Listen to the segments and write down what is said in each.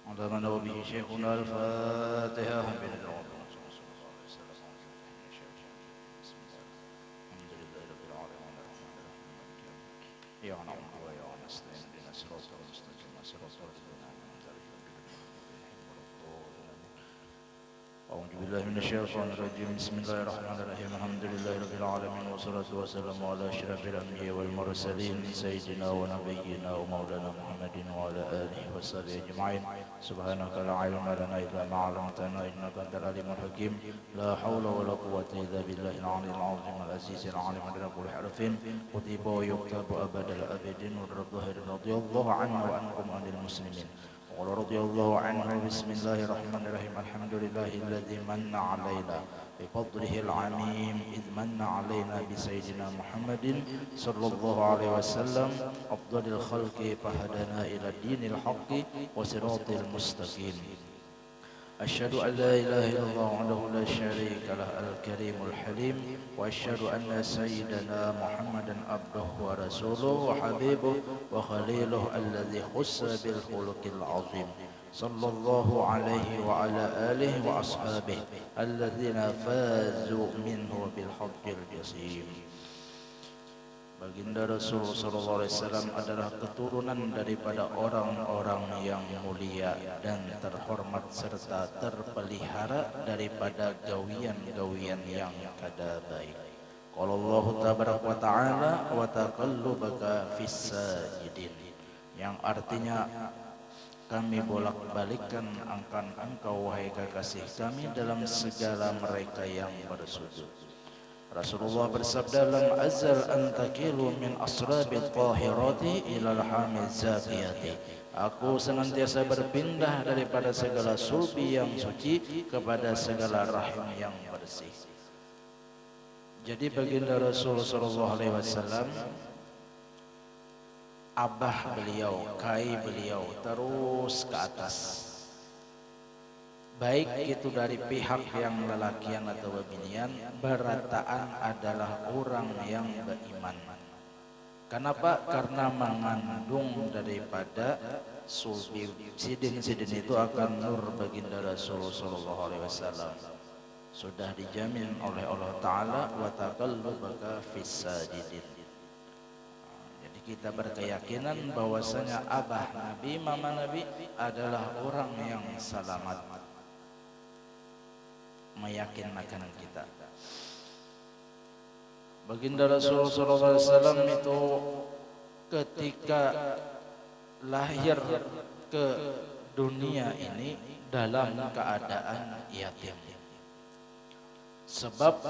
على من هو به شيخنا الفاتحة الحمد لله رب العالمين الرحمن الرحيم يا نعبد ويا نستعين اهدنا الصراط المستقيم صراط الذين أنعمت عليهم غير المغضوب عليهم ولا الضالين أعوذ بالله من الشيطان الرجيم بسم الله الرحمن الرحيم الحمد لله رب العالمين والصلاة والسلام على أشرف الأنبياء والمرسلين سيدنا ونبينا ومولانا محمد وعلى آله وصحبه أجمعين سبحانك لا علم لنا إلا ما علمتنا إنك أنت العليم الحكيم لا حول ولا قوة إلا بالله العلي العظيم العزيز العليم عدد كل حرف كتب ويكتب أبد الأبدين رضي الله عنه وعنكم عن المسلمين قال رضي الله عنه بسم الله الرحمن الرحيم الحمد لله الذي من علينا بفضله العميم إذ من علينا بسيدنا محمد صلى الله عليه وسلم أفضل الخلق فهدنا إلى الدين الحق وصراط المستقيم أشهد أن لا إله إلا الله وحده لا شريك له الكريم الحليم وأشهد أن سيدنا محمدا عبده ورسوله وحبيبه وخليله الذي خص بالخلق العظيم صلى الله عليه وعلى آله وأصحابه الذين فازوا منه بالحق الجسيم. Baginda Rasul sallallahu alaihi wasallam adalah keturunan daripada orang-orang yang mulia dan terhormat serta terpelihara daripada gawian-gawian yang kada baik. Qala Allah tabaraka wa taala wa taqallubaka fis sajidin, yang artinya kami bolak-balikkan akan engkau wahai kekasih kami dalam segala mereka yang bersujud. Rasulullah bersabda lam azal antakilu min asrabi tahirati ilal hamiz zakiyati. Aku senantiasa berpindah daripada segala sulbi yang suci kepada segala rahim yang bersih. Jadi baginda Rasul sallallahu alaihi wasallam, abah beliau, kai beliau terus ke atas. Baik itu dari pihak yang lelakian atau binian, berataan adalah orang yang beriman. Kenapa? Karena mengandung daripada sulbi sidin-sidin itu akan nur baginda Rasulullah sallallahu alaihi wasallam. Sudah dijamin oleh Allah Ta'ala wa taqallubaka fis sajidin. Jadi kita berkeyakinan bahwasanya abah Nabi, mama Nabi adalah orang yang selamat, meyakinkan kita. Baginda Rasul sallallahu alaihi wasallam itu ketika lahir ke dunia ini dalam keadaan yatim. Sebab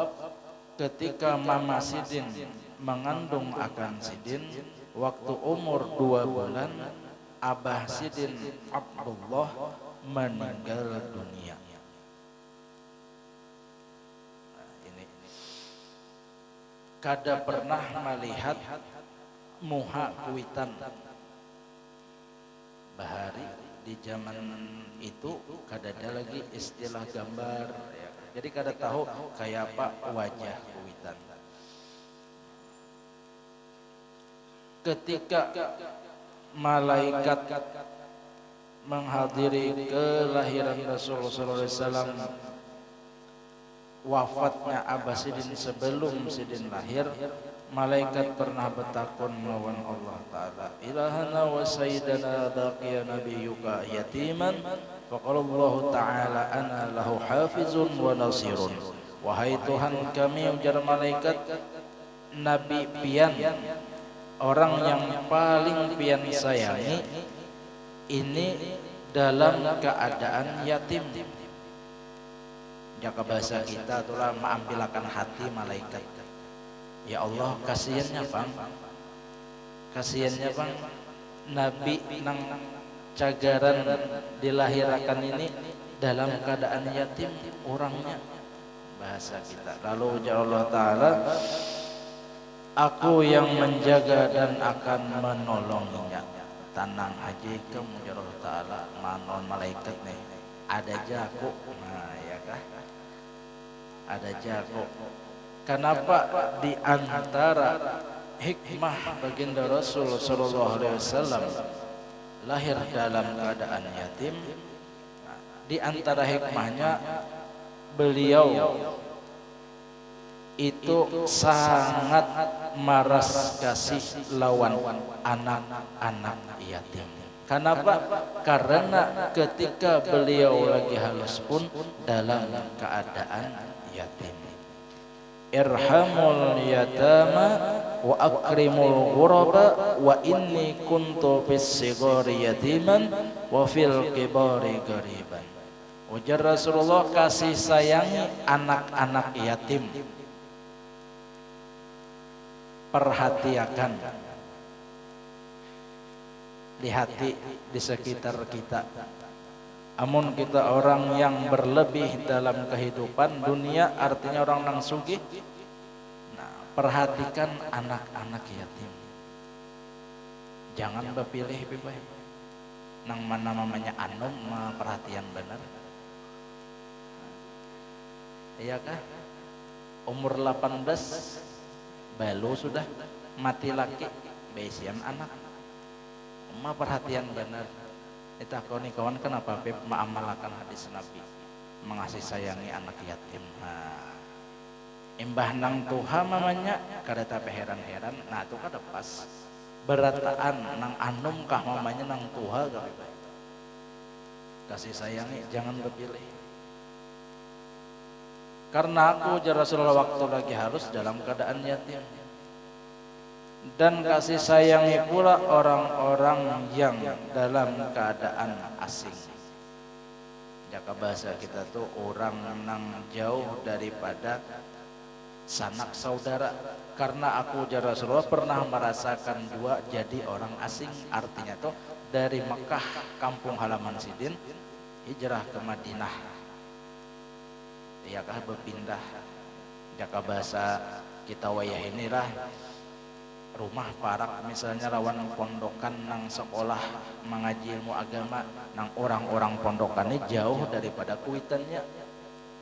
ketika Mama Sidin mengandung akan Sidin waktu umur 2 bulan, Abah Sidin Abdullah meninggal dunia. Kada pernah melihat muha kuitan bahari di zaman itu, kada ada lagi istilah gambar ya. Jadi kada tahu kayak apa wajah kuitan. Ketika malaikat menghadiri kelahiran Rasulullah SAW, wafatnya Abah Sidin sebelum Sidin lahir, malaikat pernah bertakun melawan Allah Ta'ala, ilahana wa sayyidana baqiya nabiyuka yatiman faqala Allah Ta'ala ana lahu hafizun wa nasirun. Wahai Tuhan kami, ujar malaikat, Nabi pian, orang yang paling pian sayangi ini dalam keadaan yatim. Jaka bahasa kita itulah mengambilkan hati malaikat. Ya Allah, kasihannya bang, kasihannya bang, Nabi nang cagaran dilahirkan ini dalam keadaan yatim orangnya, bahasa kita. Lalu ujar Allah Ta'ala, aku yang menjaga dan akan menolongnya. Tenang aja kamu, ujar Allah Ta'ala, manon malaikat nih, ada jago, nah ya kah? Ada jago. Kenapa di antara hikmah baginda Rasul sallallahu alaihi wasallam lahir dalam keadaan yatim. Di antara hikmahnya beliau itu sangat maras kasih lawan anak-anak yatim. Kenapa? Karena ketika beliau lagi halus pun dalam keadaan yatim. Irhamul yatama wa akrimul ghuraba wa inni kuntu fis sigari yatiman wa fil kibari gariban. Ujar Rasulullah, kasih sayangi anak-anak yatim, perhatikan di hati di sekitar kita. Amun kita orang yang berlebih dalam kehidupan dunia, artinya orang nang sugih. Nah, perhatikan anak-anak yatim. Jangan berpilih bebas. Nang mana mamanya anom perhatian benar. Iya kah? Umur 18 balu sudah mati laki, besian anak. Perhatian benar. Kita kawan kenapa Beb mengamalkan hadis Nabi mengasih sayangi anak yatim. Nah, imbah nang tuha mamanya kada tapi heran-heran. Nah itu kada pas berataan nang anum kah mamanya nang tuha kah kasih sayangi, jangan berpilih. Karena aku jar Rasulullah waktu lagi harus dalam keadaan yatim. Dan kasih sayangi pula orang-orang yang dalam keadaan asing. Jaka bahasa kita tuh orang nang jauh daripada sanak saudara. Karena aku jar Rasulullah pernah merasakan dua jadi orang asing. Artinya tuh dari Mekah kampung halaman Sidin hijrah ke Madinah. Iyakah berpindah. Jaka bahasa kita wayah inilah rumah parak misalnya lawan pondokan nang sekolah mengaji ilmu agama nang orang-orang pondokan ini jauh daripada kuitannya,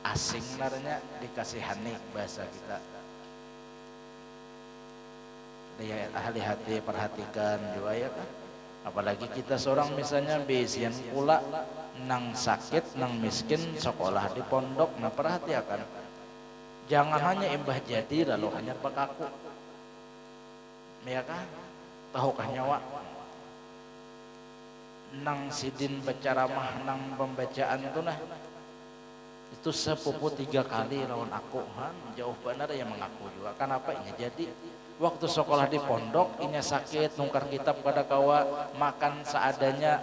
asing narnya dikasihani bahasa kita. Dia ahli hati perhatikan juga ya kan. Apalagi kita seorang misalnya besian pula nang sakit nang miskin sekolah di pondok, nah perhatikan jangan hanya imbah jadi lalu hanya pekaku. Ya kan? Tahukah nyawa? Nang Sidin berceramah nang pembacaan itu nah. Itu sepupu 3 kali lawan aku. Jauh benar yang mengaku juga. Kenapa ini jadi? Waktu sekolah di pondok, inya sakit, nungkar kitab pada kawa, makan seadanya.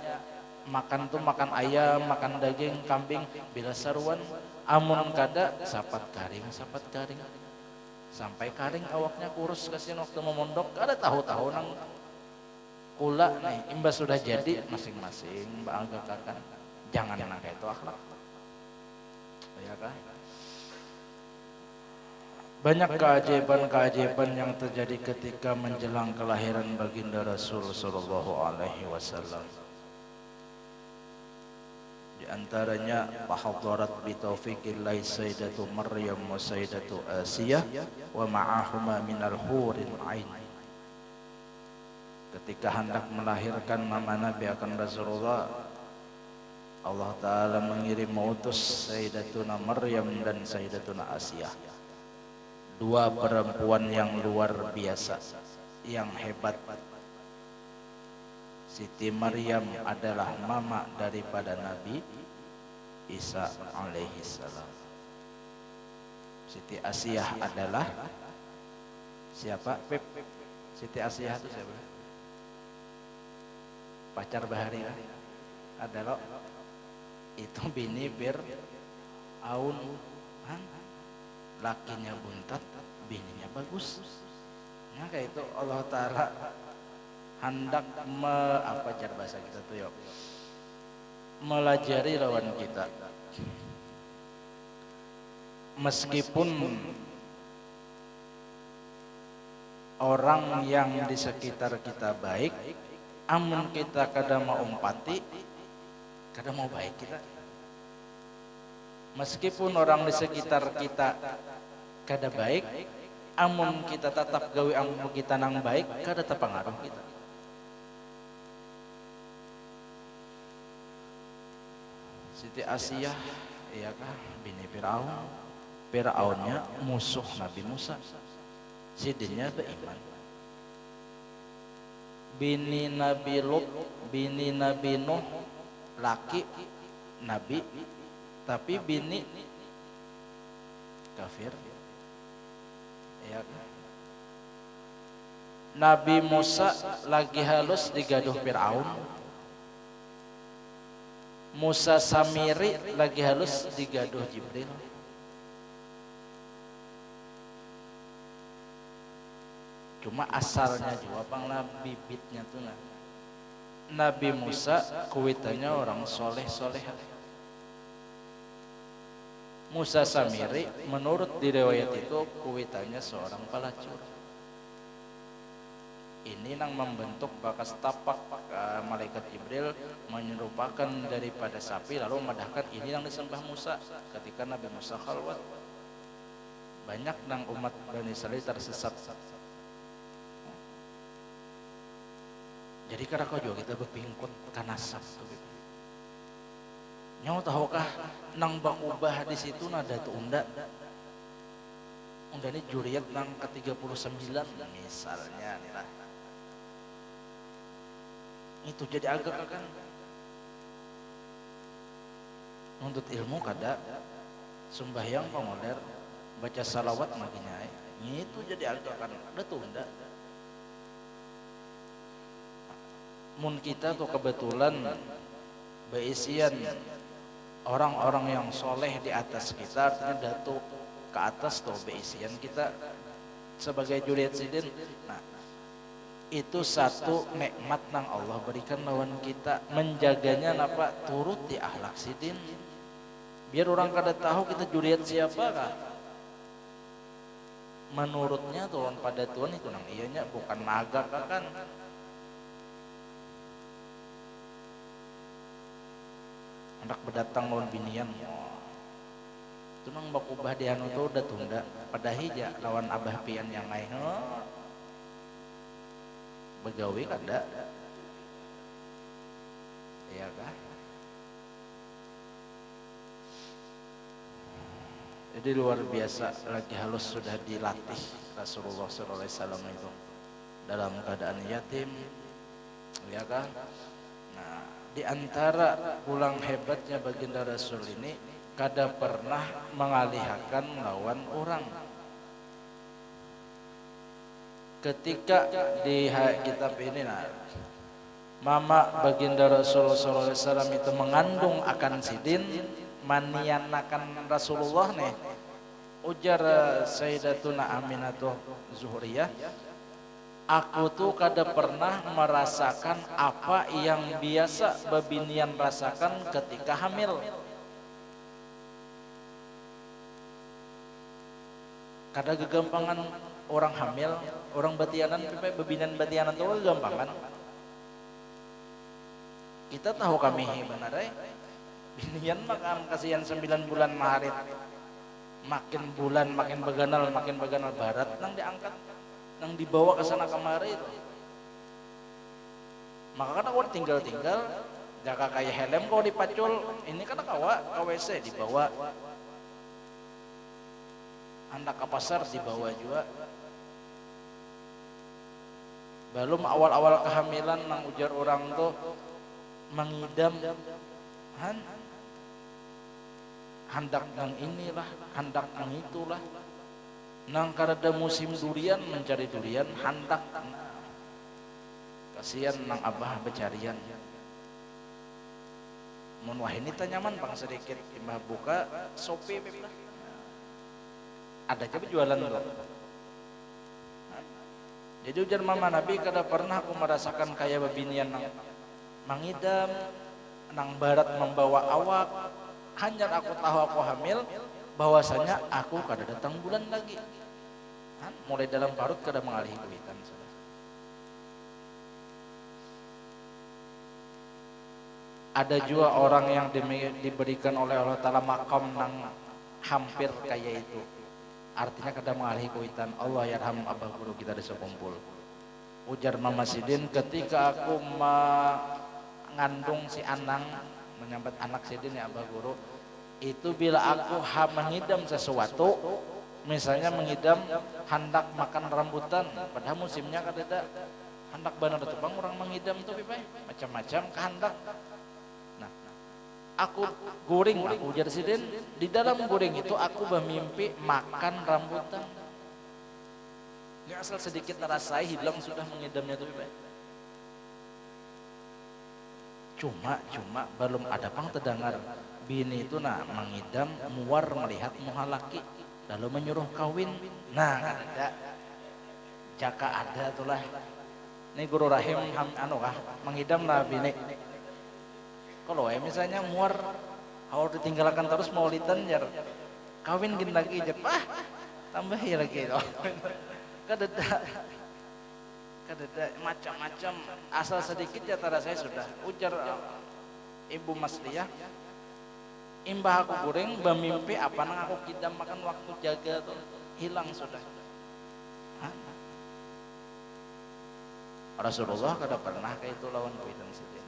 Makan tuh makan ayam, makan daging, kambing, bila saruan. Amun kada, sapat karing. Sampai karing awaknya kurus kasihan waktu memondok, ada tahu-tahu nang kula nih imbas sudah jadi masing-masing banggakan. Jangan nang itu akhlak. Ya kan? Banyak keajaiban-keajaiban yang terjadi ketika menjelang kelahiran baginda Rasul sallallahu alaihi wasallam. Di antaranya tahaddarat bi taufiqillahi sayyidatu Maryam wa sayyidatu Asiyah wa ma'ahuma minal huril ain. Ketika hendak melahirkan mama Nabi akan Rasulullah, Allah Ta'ala mengirim mengutus Sayyidatuna Maryam dan Sayyidatuna Asiyah, 2 perempuan yang luar biasa, yang hebat. Siti Maryam adalah mama daripada Nabi Isa alaihi salam. Siti Asiyah adalah siapa? Pep. Siti Asiyah itu siapa? Pacar Bahari adalah itu bini Fir'aun. Lakinya buntat, bininya bagus. Nah kayak itu Allah Ta'ala hendak apa jar bahasa kita tuh yuk melajari lawan kita. Meskipun orang yang di sekitar kita baik, amun kita kadang mau umpati, kadang mau baik kita. Meskipun orang di sekitar kita kada baik, amun kita tetap gawe amun kita nang baik, kada terpengaruh kita. Siti Asiyah iya kah bini Firaun. Firaunnya musuh Nabi Musa. Sidinnya beriman. Bini Nabi Lut, bini Nabi Nuh, laki Nabi tapi bini kafir. Ya. Nabi Musa lagi halus digaduh Firaun. Musa Samiri lagi halus digaduh Jibril. Cuma asalnya juga panglah bibitnya tuh nah. Nabi Musa kuitannya orang soleh-soleh. Musa Samiri menurut di riwayat itu kuitannya seorang pelacur. Ini yang membentuk bakas tapak malaikat Jibril menyerupakan daripada sapi lalu memadahkan ini yang disembah Musa ketika Nabi Musa khalwat. Banyak nang umat Bani Israil tersesat. Jadi karena kau juga kita berpingkut karena sabtu. Nyawa tahukah nang bakubah di situ nada tu unda. Unda ini juriat nang ke-39 misalnya nih lah. Itu jadi agak kan. Nuntut ilmu kada sembahyang pamoder baca salawat makinnya. Itu jadi agak kan ada tunda. Mun kita tuh kebetulan beisian orang-orang yang soleh di atas kita, artinya datuk ke atas tuh beisian kita sebagai juriat sidin. Nah, itu satu nikmat nang Allah berikan lawan kita, menjaganya napa turut di akhlak sidin. Biar orang kada tahu kita juriat siapa kah. Menurutnya tuh pada Tuhan itu nang iyanya bukan naga kan. Hendak berdatang lawan binian. Itu nang bakubah di anu tuh udah tunda pada hija lawan abah pian yang ngai. Begawi kada. Iya kah? Jadi luar biasa lagi halus sudah dilatih Rasulullah SAW itu dalam keadaan yatim. Iya kah? Di antara pulang hebatnya baginda Rasul ini kada pernah mengalihkan melawan orang. Ketika di kitab ini nah, mama baginda Rasulullah SAW itu mengandung akan sidin manianakan Rasulullah nih. Ujar Sayyidatuna Aminatuh Zuhriyah, aku tuh kada pernah merasakan apa yang biasa babinian rasakan ketika hamil. Kada gegampangan orang hamil, orang batianan, babinian batianan tuh gegampangan. Kita tahu kami benar binian makan kasihan 9 bulan maharit. Makin bulan makin beganal barat nang diangkat yang dibawa ke sana kemari itu. Maka kan aku tinggal jaga kayak helm kau dipacul ini kan kawa KWC dibawa, hendak ke pasar dibawa juga. Belum awal-awal kehamilan nang ujar orang tuh mengidam hendak nang inilah hendak nang itulah. Nang karada musim durian mencari durian handak. Kasihan nang abah becarian. Mun wah ini tanyaman pang sedikit imbah buka sopi lah. Ada aja jualan loh. Jadi ujar mama Nabi kada pernah aku merasakan kayak babinian nang mangidam nang barat membawa awak. Hanya aku tahu aku hamil bahwasanya aku kada datang bulan lagi. Mulai dalam parut kada mengalih kuitan. Ada juga orang yang diberikan oleh Allah Ta'ala makam nang hampir kayak itu. Artinya kada mengalih kuitan. Allah yarham abah guru kita di sekumpul. Ujar Mama Sidin, ketika aku mengandung si Anang menyambat anak sidin ya Abah Guru, itu bila aku mengidam sesuatu, misalnya mengidam hendak makan rambutan, padahal musimnya kadeda hendak benar tepang orang mengidam tuh macam-macam kehendak. Nah, aku guring, aku ujar sidin, di dalam guring itu aku bermimpi makan rambutan. Nggak asal sedikit terasai hilang sudah mengidamnya tuh cuma belum ada pang terdengar bini itu mengidam muar melihat muha laki lalu menyuruh kawin. Nah ada jaka ada tulah ini Guru Rahim mengidam lah bini kalau misalnya muar harus ditinggalkan terus maulitan jar kawin gini lagi jar tambah lagi kadeda macam-macam asal sedikit ya tara saya sudah ujar Ibu Masliyah imbah aku goreng bermimpi apa nang aku kidam makan waktu jaga tuh hilang sudah. Rasulullah kada pernah kayak itu lawan kuitan sidin.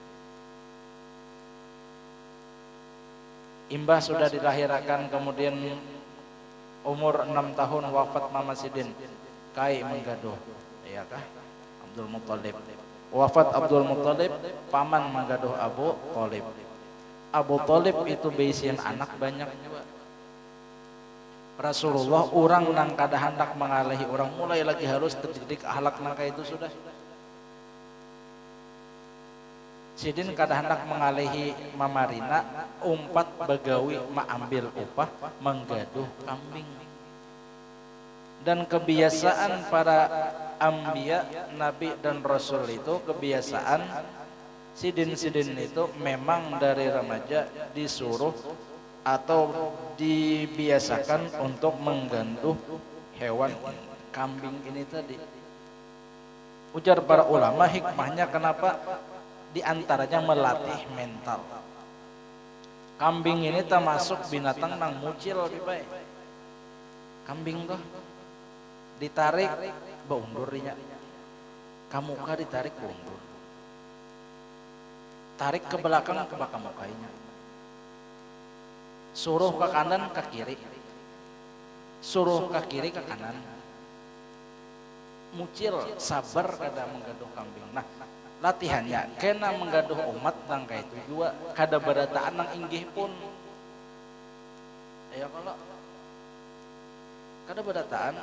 Imbah sudah dilahirkan kemudian umur 6 tahun wafat Mama Sidin kai menggaduh ya kah Abdul Muttalib. Wafat Abdul Muttalib, paman menggaduh Abu Thalib. Abu Thalib itu beisian anak banyak juga. Rasulullah orang nang kada hendak mengalahi orang mulai lagi harus terdidik akhlak nangka itu sudah. Sidin kada hendak mengalahi Mamarina umpat begawi ambil upah menggaduh kambing. Dan kebiasaan para Ambiya, Nabi dan Rasul itu kebiasaan sidin-sidin itu memang dari remaja disuruh atau dibiasakan untuk mengganduh hewan kambing ini tadi. Ujar para ulama hikmahnya kenapa diantaranya melatih mental. Kambing ini termasuk binatang nang mucil lebih baik. Kambing tuh ditarik baundurnya kamu kah ditarik baundur tarik ke belakang ke bakal mukanya suruh ke kanan ke kiri suruh ke kiri ke kanan mucil sabar kada menggaduh kambing. Nah latihannya kena menggaduh umat nang kayak itu juga kada berataan nang inggih pun ya kalau kada berataan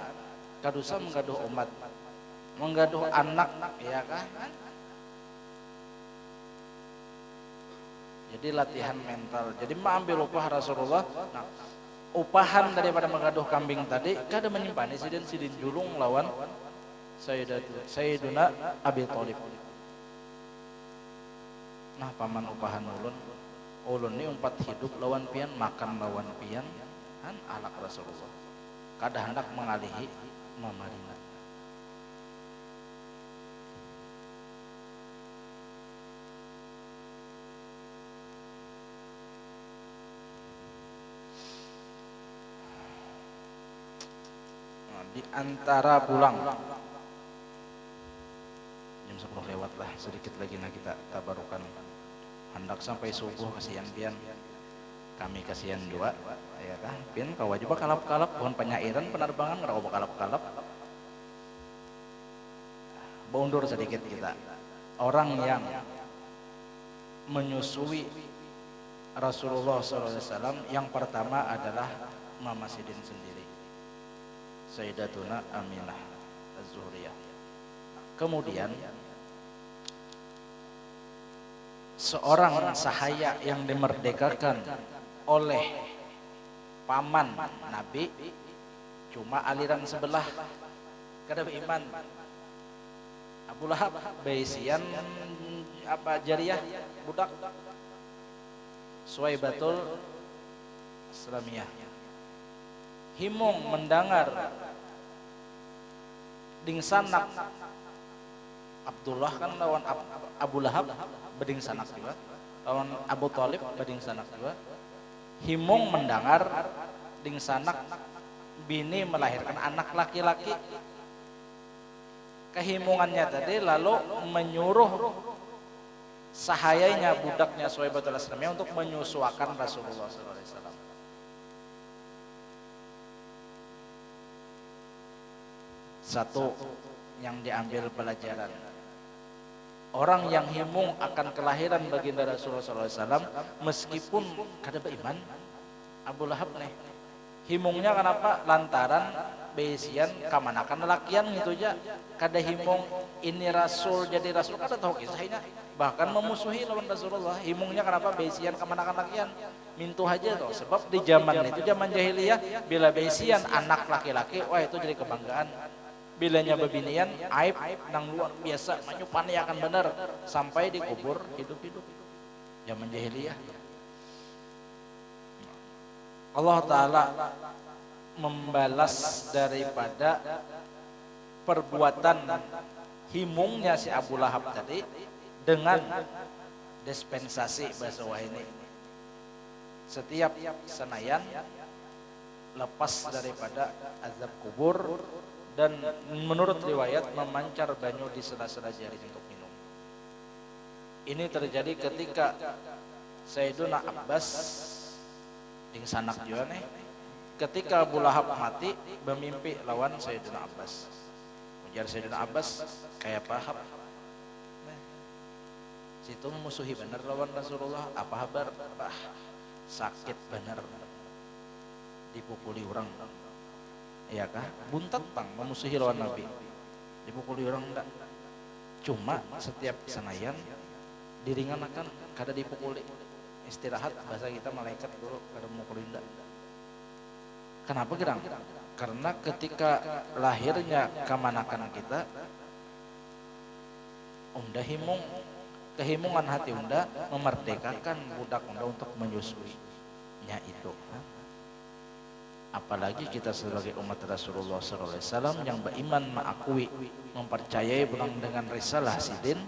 kadusa menggaduh umat menggaduh anak ya kan jadi latihan mental. Jadi mengambil upah Rasulullah. Nah, upahan daripada menggaduh kambing tadi kada menyimpan sidin julung lawan Sayyiduna Abi Thalib. Nah paman upahan ulun ini umpat hidup lawan pian makan lawan pian kan alak Rasulullah kada hendak mengalihi Mamarina. Di antara pulang jam 10 lewat lah sedikit lagi kita tabarukan hendak sampai subuh kasihan pian kami kasihan juga ya kan pian kawa juga kalap-kalap pohon penyairan penerbangan ngerau kalap-kalap baundur sedikit kita orang yang menyusui Rasulullah SAW yang pertama adalah Mama Sidin sendiri Sayyidatuna Aminah Az-Zuhriyah. Kemudian seorang sahaya yang dimerdekakan oleh paman Nabi cuma aliran sebelah kada beriman Abu Lahab baisian jariyah budak Suwaibatul Islamiyah himung mendengar dingsanak Abdullah kan lawan Abu Lahab bedingsanak juga lawan Abu Thalib bedingsanak juga himung mendengar dingsanak bini melahirkan anak laki-laki kehimungannya tadi lalu menyuruh sahayanya budaknya Suwaibatul Aslamiyah untuk menyusuakan Rasulullah SAW. Satu yang diambil pelajaran, orang yang himung akan kelahiran baginda Rasulullah SAW meskipun kada beriman. Abu Lahab nih himungnya kenapa? Lantaran beisian kamanakan lakian gitu aja, kada himung ini rasul jadi rasul, kada tahu kisahnya, bahkan memusuhi lawan Rasulullah. Himungnya kenapa? Beisian kamanakan lakian mintu aja tuh, sebab di zaman itu zaman jahiliyah bila beisian anak laki-laki, wah itu jadi kebanggaan. Bilanya bebinian aib nang luar biasa, menyupani akan benar sampai dikubur hidup-hidup zaman jahiliyah. Allah Ta'ala membalas daripada perbuatan himungnya si Abu Lahab tadi dengan dispensasi bahasa wahini. Setiap senayan lepas daripada azab kubur, dan menurut riwayat memancar banyu di sela-sela jari untuk minum. Ini terjadi ketika Sayyiduna Abbas ding sanak juga nih, ketika Abu Lahab mati bermimpi lawan Sayyiduna Abbas. Ujar Sayyiduna Abbas kayak paham situ memusuhi bener lawan Rasulullah, apa kabar? Bah, sakit bener dipukuli orang. Iya kah? Buntat tang memusuhi lawan Nabi, dipukuli orang enggak. Cuma setiap senayan diringankan, kada dipukuli. Istirahat bahasa kita malaikat dulu kada memukuli enggak. Kenapa gerang? Karena ketika lahirnya kamanakan kita, unda himung, kehimungan hati unda memerdekakan budak unda untuk menyusuinya itu. Apalagi kita sebagai umat Rasulullah SAW yang beriman, mengakui, mempercayai pulang dengan risalah sidin,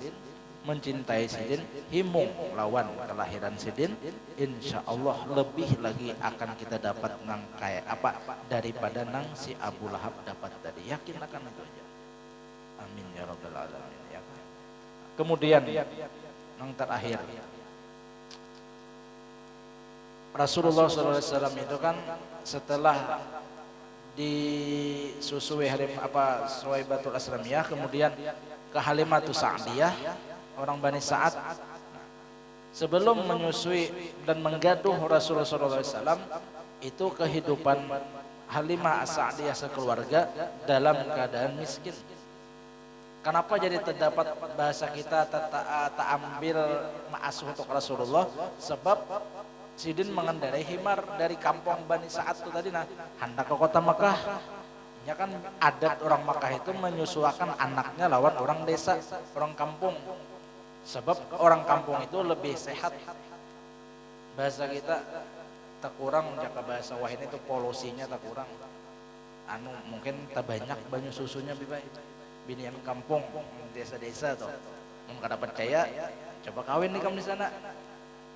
mencintai sidin, himung lawan kelahiran sidin, insya Allah lebih lagi akan kita dapat nang kayak apa daripada nang si Abu Lahab dapat tadi. Yakin akan itu aja. Amin ya rabbal alamin. Ya. Kemudian nang terakhir, Rasulullah SAW itu kan setelah disusui Suwaibatul Aslamiyah, kemudian ke Halimatus Sa'diyah, orang Bani Sa'ad. Sebelum menyusui dan menggaduh Rasulullah SAW, itu kehidupan Halimah As-Sa'diyah sekeluarga dalam keadaan miskin. Kenapa jadi terdapat bahasa kita tak ambil ma'asuh untuk Rasulullah? Sebab sidin mengendarai himar dari kampung Bani Sa'ad itu tadi, nah hendak ke kota Mekah. Ya kan adat orang Mekah itu menyusuakan anaknya lawan orang desa, orang kampung. Sebab orang kampung itu lebih sehat. Bahasa kita tak kurang, jaka bahasa wahini itu polusinya tak kurang. Mungkin tak banyak banyu susunya bibai. Binian kampung, desa-desa tuh. Kada percaya, coba kawin nih kamu di sana.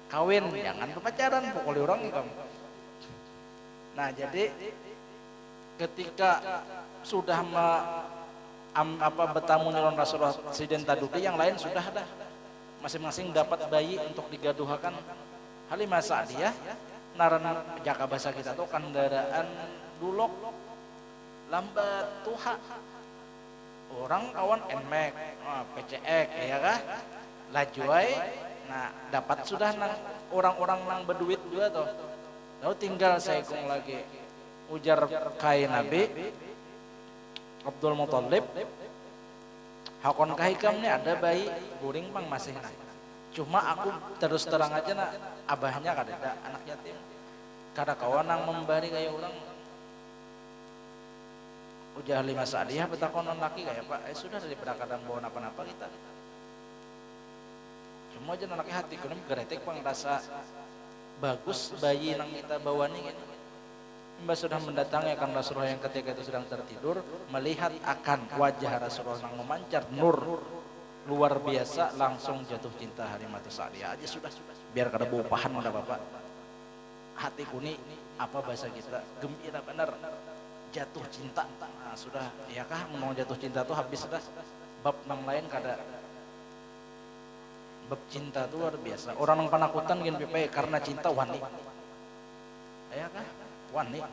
Kawin, jangan pacaran, pukuli orang nih kamu. Nah jadi ketika sudah bertamu dengan Rasulullah Sidin Taduki, yang lain sudah ada, masing-masing dapat bayi untuk digaduhakan. Halimah Sa'diyah naran jaka bahasa kita tuh kendaraan dulok lambat tuha, orang kawan enmek, PCX ya kah, lajuai. Nah dapat sudah nang orang-orang nang berduit juga tuh. Lalu tinggal seekong lagi. Ujar kai Nabi Abdul Muthalib, hakon kahikamnya ada bayi guring pang masih nah. Cuma aku terus terang aja nak, abahnya kada ada, anak yatim. Kada kawan nang membari kayak orang. Ujar Halimah Sa'diyah betakonon laki kayak Pak, sudah daripada kadang bawa apa-apa kita. Cuma aja anaknya hati kuning geretek pang rasa bagus bayi nang kita bawa nih gitu. Mbak sudah mendatangi akan Rasulullah yang ketika itu sedang tertidur, melihat akan wajah Rasulullah yang memancar nur luar biasa, langsung jatuh cinta. Halimah Sa'diyah aja sudah, biar kada bau pahan ada bapak. Hati kuni apa bahasa kita gembira benar, jatuh cinta. Nah, sudah ya kah mau jatuh cinta tuh habis sudah, bab nang lain kada Bab cinta itu luar biasa. Orang yang panakutan gini pipai karena cinta wani. Ya kan? Wani.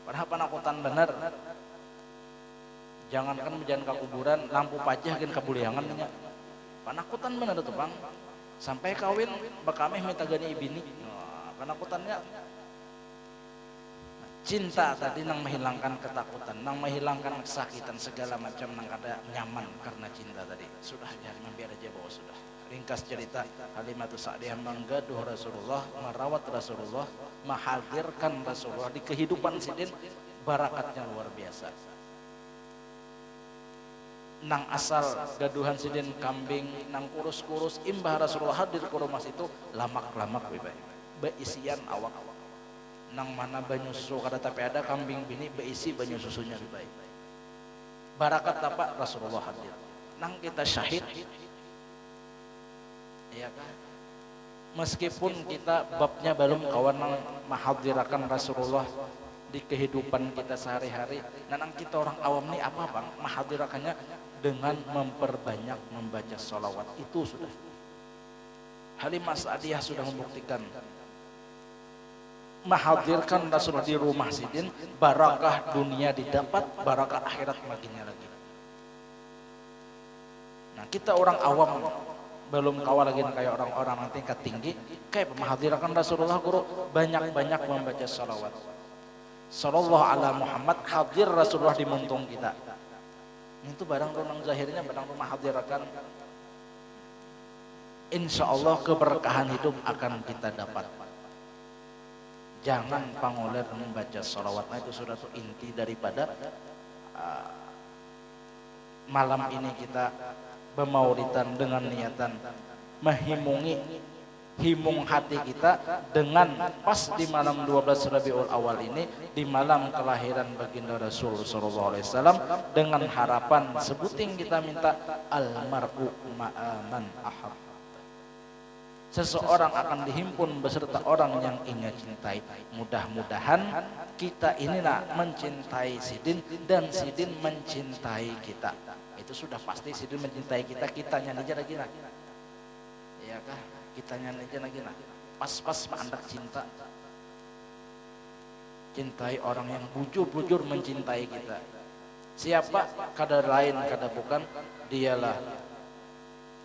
Padahal panakutan bener. Jangankan menjalan ke kuburan, lampu pajah gini kebuliangan nya. Panakutan bener tuh bang. Sampai kawin bakameh minta gani ibini. Nah, panakutannya cinta tadi nang menghilangkan ketakutan, nang menghilangkan kesakitan segala macam nang kada nyaman karena cinta tadi. Sudah jangan biar aja bawa sudah. Ringkas cerita, Halimatus Sa'diyah menggaduh Rasulullah, merawat Rasulullah, menghadirkan Rasulullah di kehidupan sidin, barakatnya luar biasa. Nang asal gaduhan sidin kambing, nang kurus-kurus imbah Rasulullah hadir ke rumah situ, lamak-lamak beisian awak. Nang mana banyu susu kada tapi ada kambing bini beisi banyu susunya baik. Barakat apa Rasulullah hadir. Nang kita syahid, ya kan? Meskipun kita babnya belum kawan nang mahadirakan Rasulullah di kehidupan kita sehari-hari, nang kita orang awam nih apa bang? Mahadirakannya dengan memperbanyak membaca sholawat itu sudah. Halimah Sa'diyah sudah membuktikan. Menghadirkan Rasulullah di rumah sidin, barakah dunia didapat, barakah akhirat makinnya lagi. Nah kita orang awam belum kawal lagi kayak orang-orang tingkat tinggi, kayak menghadirkan Rasulullah guru banyak-banyak membaca salawat. Sallallahu ala Muhammad, hadir Rasulullah di muntung kita. Itu barang runang zahirnya, barang rumah hadirkan. Insya Allah keberkahan hidup akan kita dapat. Jangan pangoler membaca sholawat. Nah itu sudah tuh inti daripada malam ini kita bermauritan dengan niatan menghimungi himung hati kita dengan pas di malam 12 Rabiul Awal ini, di malam kelahiran baginda Rasul sallallahu alaihi wasallam, dengan harapan sebuting kita minta almar'u ma'aman ahab. Seseorang akan dihimpun beserta orang yang ia cintai. Mudah-mudahan kita ini nak mencintai sidin dan sidin mencintai kita. Itu sudah pasti sidin mencintai kita, kitanya aja lagi nak. Ya kah? Kitanya aja lagi nak. Pas-pas mandak cinta. Cintai orang yang bujur-bujur mencintai kita. Siapa? Kada lain, kada bukan, dialah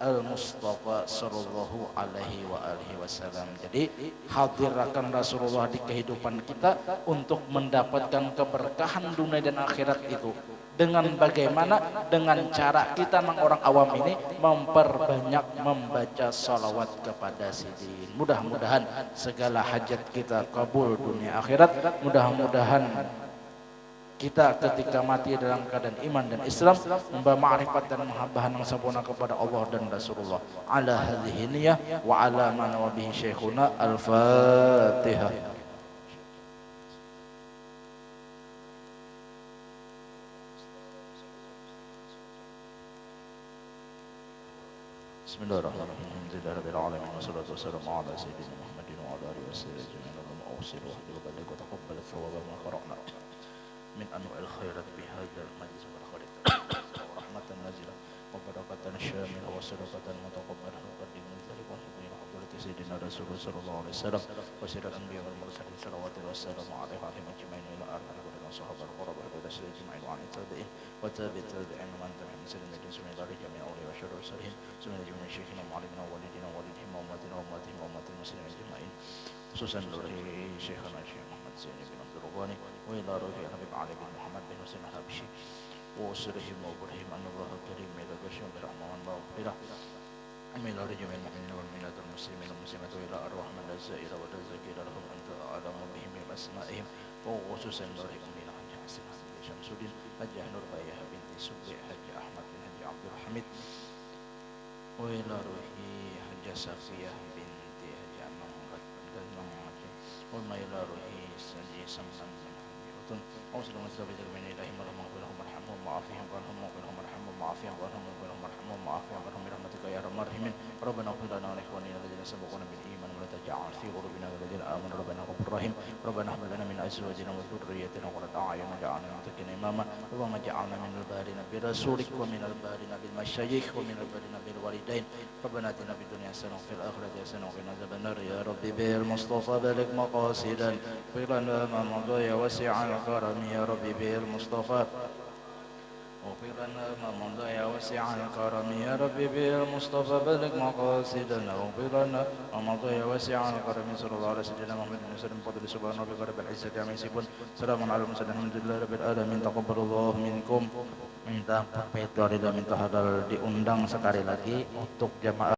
Al-Mustafa sallallahu alaihi wa alihi wasallam. Jadi hadirkan Rasulullah di kehidupan kita untuk mendapatkan keberkahan dunia dan akhirat itu. Dengan bagaimana? Dengan cara kita orang awam ini memperbanyak membaca salawat kepada sidin. Mudah-mudahan segala hajat kita kabul dunia akhirat. Mudah-mudahan kita ketika mati dalam keadaan iman dan Islam, membawa ma'rifat dan mahabbah yang sempurna kepada Allah dan Rasulullah. Ala hadhihi niyah wa ala man wa bihi syekhuna. Al-Fatihah. Bismillahirrahmanirrahim. Alhamdulillahirabbil alamin wassalatu wassalamu ala sayyidina Muhammadin wa ala alihi wasallam. Allahumma awsil wa baligh wa taqabbal thawaba ma qara'na min anwa'il khairat bihadza al-majlis wal khair rahmatan nazilah wa barakatan syamilah wa sadaqatan mutaqabbalah wa qaddimun dzalika wa hadrati sayyidina Rasulullah sallallahu alaihi wasallam wa sirrul anbiya wal mursalin salawatu wassalamu alaihi wa alihi ajma'in ila arwah wa sahabat qurabah wa taslimin ajma'in wa ala tabi'in wa tabi'in man tabi'ahum muslimin bismillah jami'a awliya wa syurur salihin bismillah jami'a syekhina mu'allimina walidina walidihim wa ummatina wa ummatihim wa ummatil muslimin ajma'in khususan dari syekhana Syekh Muhammad Zaini bin Abdul Ghani wa ila ruhi Habib Ali bin Muhammad bin Husain al-Habsyi wa usrihim wa burhim anallahu karim ila ghasyam birahman wa maghfirah amil arjumil mu'minin wal mu'minat wal muslimin wal muslimat wa ila arwah man zaira wa tazakira lahum anta a'lamu bihim bi asma'ihim wa khususan dari ummina Haji Hasan Syamsuddin Haji Nur Bayah binti Subhi Haji Ahmad bin Haji Abdul Hamid wa ila ruhi Haji Safiyah binti Haji Amam dan wa ila ruhi Haji Samsan أوصل المستبد من إلههم ورحمهم ولهم ارحمهم وعافهم ورحمهم ولهم ارحمهم وعافهم ورحمهم ولهم ارحمهم وعافهم ورحمهم برحمتك يا أرحم الراحمين ربنا اغفر لنا ولإخواننا الذين سبقونا بالإيمان ولا تجعل في قلوبنا والذين آمنوا ربنا غفور رحيم ربنا هب لنا من أزواجنا وذريتنا قرة أعين واجعلنا للمتقين إماما اللهم اجعلنا من البارين برسولك ومن البارين بالمشايخ ومن البارين بالوالدين ربنا آتنا في الدنيا حسنة وفي الآخرة حسنة وقنا عذاب النار يا رب بالمصطفى بلغ مقاصدا اغفر لنا ما مضى يا واسع الكرم يا رب بالمصطفى اغفر لنا ما مضى يا واسع الكرم يا رب بالمصطفى بلغ مقاصدنا اغفر لنا ما مضى يا واسع الكرم صلى الله على سيدنا محمد وسلم بفضل سبحان ربك رب العزة عما يصفون سلام على المرسلين الحمد لله رب العالمين taqabbal Allah minkum minta pamit minta halal diundang sekali lagi untuk jamaah